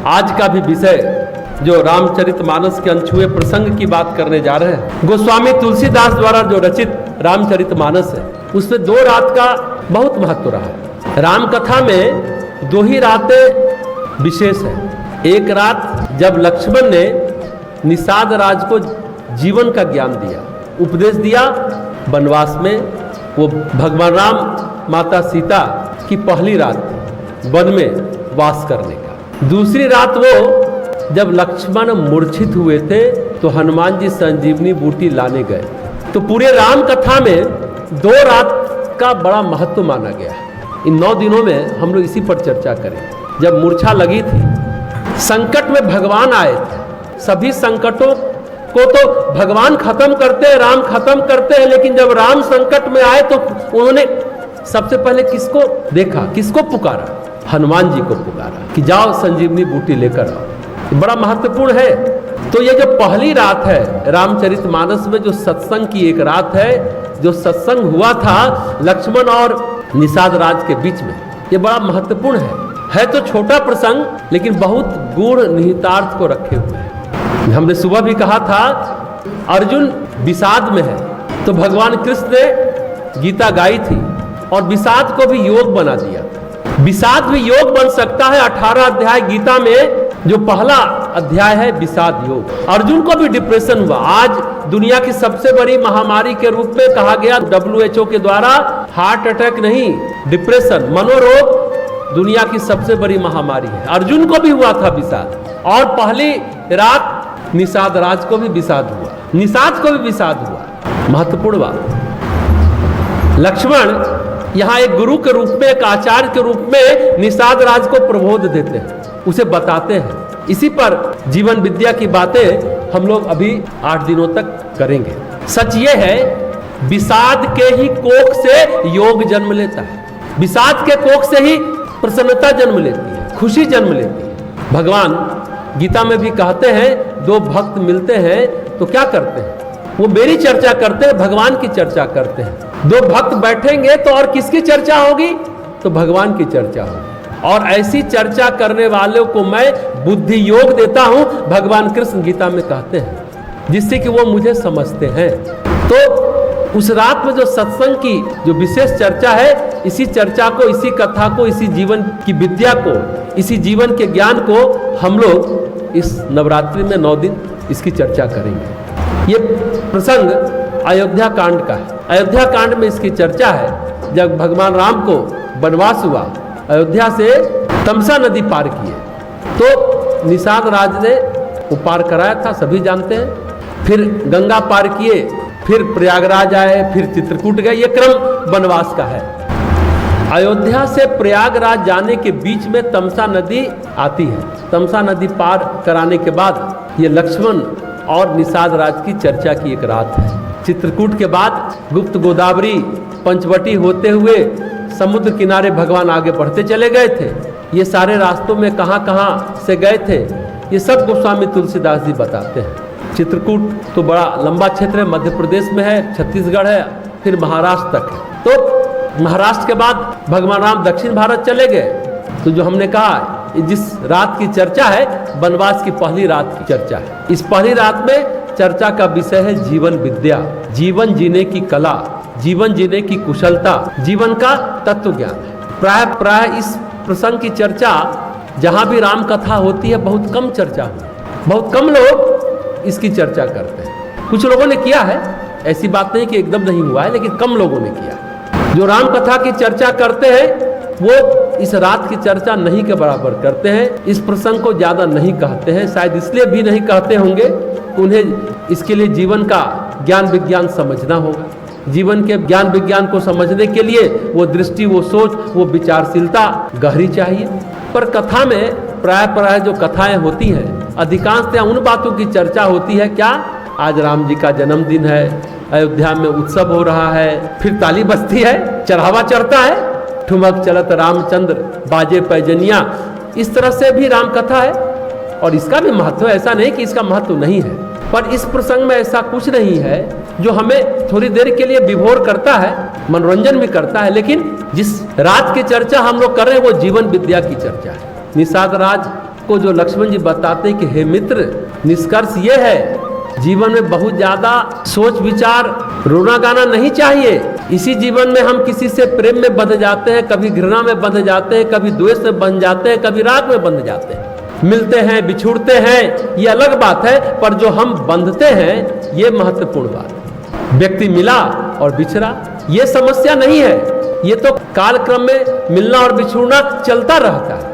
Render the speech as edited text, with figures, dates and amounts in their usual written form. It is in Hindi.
आज का भी विषय जो रामचरितमानस के अनछुए प्रसंग की बात करने जा रहे हैं, गोस्वामी तुलसीदास द्वारा जो रचित रामचरितमानस है, उसमें 2 रात का बहुत महत्व रहा है। राम कथा में 2 ही रातें विशेष है। एक रात जब लक्ष्मण ने निषाद राज को जीवन का ज्ञान दिया, उपदेश दिया वनवास में, वो भगवान राम माता सीता की पहली रात वन में वास करने का। दूसरी रात वो जब लक्ष्मण मूर्छित हुए थे तो हनुमान जी संजीवनी बूटी लाने गए। तो पूरे राम कथा में 2 रात का बड़ा महत्व माना गया है। इन 9 दिनों में हम लोग इसी पर चर्चा करें। जब मूर्छा लगी थी, संकट में भगवान आए थे। सभी संकटों को तो भगवान खत्म करते हैं, राम खत्म करते हैं, लेकिन जब राम संकट में आए तो उन्होंने सबसे पहले किसको देखा, किसको पुकारा? हनुमान जी को पुकारा कि जाओ संजीवनी बूटी लेकर आओ। बड़ा महत्वपूर्ण है। तो ये जो पहली रात है रामचरितमानस में, जो सत्संग की एक रात है, जो सत्संग हुआ था लक्ष्मण और निषाद राज के बीच में, ये बड़ा महत्वपूर्ण है तो छोटा प्रसंग, लेकिन बहुत गूढ़ निहितार्थ को रखे हुए है। हमने सुबह भी कहा था अर्जुन विषाद में है, तो भगवान कृष्ण ने गीता गाई थी और विषाद को भी योग बना दिया। विषाद भी योग बन सकता है। 18 अध्याय गीता में जो पहला अध्याय है विषाद योग। अर्जुन को भी डिप्रेशन हुआ। आज दुनिया की सबसे बड़ी महामारी के रूप में कहा गया WHO के द्वारा, हार्ट अटैक नहीं, डिप्रेशन, मनोरोग दुनिया की सबसे बड़ी महामारी है। अर्जुन को भी हुआ था विषाद, और पहली रात निषाद राज को भी विषाद हुआ, निषाद को भी विषाद हुआ। महत्वपूर्ण बात, लक्ष्मण यहाँ एक गुरु के रूप में, एक आचार्य के रूप में निषाद राज को प्रबोध देते हैं, उसे बताते हैं। इसी पर जीवन विद्या की बातें हम लोग अभी 8 दिनों तक करेंगे। सच ये है, विषाद के ही कोख से योग जन्म लेता है। विषाद के कोख से ही प्रसन्नता जन्म लेती है, खुशी जन्म लेती है। भगवान गीता में भी कहते हैं, 2 भक्त मिलते हैं तो क्या करते हैं? वो मेरी चर्चा करते हैं, भगवान की चर्चा करते हैं। 2 भक्त बैठेंगे तो और किसकी चर्चा होगी? तो भगवान की चर्चा होगी। और ऐसी चर्चा करने वालों को मैं बुद्धि योग देता हूं, भगवान कृष्ण गीता में कहते हैं, जिससे कि वो मुझे समझते हैं। तो उस रात में जो सत्संग की जो विशेष चर्चा है, इसी चर्चा को, इसी कथा को, इसी जीवन की विद्या को, इसी जीवन के ज्ञान को हम लोग इस नवरात्रि में 9 दिन इसकी चर्चा करेंगे। ये प्रसंग अयोध्या कांड का है। अयोध्या कांड में इसकी चर्चा है। जब भगवान राम को वनवास हुआ, अयोध्या से तमसा नदी पार किए, तो निषाद राज ने वो पार कराया था, सभी जानते हैं। फिर गंगा पार किए, फिर प्रयागराज आए, फिर चित्रकूट गए। ये क्रम वनवास का है। अयोध्या से प्रयागराज जाने के बीच में तमसा नदी आती है। तमसा नदी पार कराने के बाद ये लक्ष्मण और निषाद राज की चर्चा की एक रात है। चित्रकूट के बाद गुप्त गोदावरी पंचवटी होते हुए समुद्र किनारे भगवान आगे बढ़ते चले गए थे। ये सारे रास्तों में कहाँ कहाँ से गए थे, ये सब गोस्वामी तुलसीदास जी बताते हैं। चित्रकूट तो बड़ा लंबा क्षेत्र है, मध्य प्रदेश में है, छत्तीसगढ़ है, फिर महाराष्ट्र तक है। तो महाराष्ट्र के बाद भगवान राम दक्षिण भारत चले गए। तो जो हमने कहा, जिस रात की चर्चा है, वनवास की पहली रात की चर्चा है। इस पहली रात में चर्चा का विषय है जीवन विद्या, जीवन जीने की कला, जीवन जीने की कुशलता, जीवन का तत्व ज्ञान है। प्राय इस प्रसंग की चर्चा जहां भी राम कथा होती है बहुत कम चर्चा हुई, बहुत कम लोग इसकी चर्चा करते हैं। कुछ लोगों ने किया है, ऐसी बात नहीं कि एकदम नहीं हुआ है, लेकिन कम लोगों ने किया। जो राम कथा की चर्चा करते हैं वो इस रात की चर्चा नहीं के बराबर करते हैं, इस प्रसंग को ज्यादा नहीं कहते हैं। शायद इसलिए भी नहीं कहते होंगे, उन्हें इसके लिए जीवन का ज्ञान विज्ञान समझना होगा। जीवन के ज्ञान विज्ञान को समझने के लिए वो दृष्टि, वो सोच, वो विचारशीलता गहरी चाहिए। पर कथा में प्राय जो कथाएं होती हैं, अधिकांशतः उन बातों की चर्चा होती है। क्या? आज राम जी का जन्मदिन है, अयोध्या में उत्सव हो रहा है, फिर ताली बजती है, चढ़ावा चढ़ता है, ठुमक चलत रामचंद्र बाजे पैजनिया। इस तरह से भी राम कथा है और इसका भी महत्व है, ऐसा नहीं कि इसका महत्व नहीं है। पर इस प्रसंग में ऐसा कुछ नहीं है जो हमें थोड़ी देर के लिए विभोर करता है, मनोरंजन भी करता है, लेकिन जिस राज की चर्चा हम लोग कर रहे हैं वो जीवन विद्या की चर्चा है। निषाद राज को जो लक्ष्मण जी बताते हैं कि हे मित्र, निष्कर्ष ये है जीवन में बहुत ज्यादा सोच विचार रोना गाना नहीं चाहिए। इसी जीवन में हम किसी से प्रेम में बंध जाते हैं, कभी घृणा में बंध जाते हैं, कभी द्वेष में बंध जाते हैं, कभी राग में बंध जाते हैं। मिलते हैं, बिछुड़ते हैं, ये अलग बात है, पर जो हम बंधते हैं ये महत्वपूर्ण बात है। व्यक्ति मिला और बिछड़ा ये समस्या नहीं है, ये तो कालक्रम में मिलना और बिछुड़ना चलता रहता है।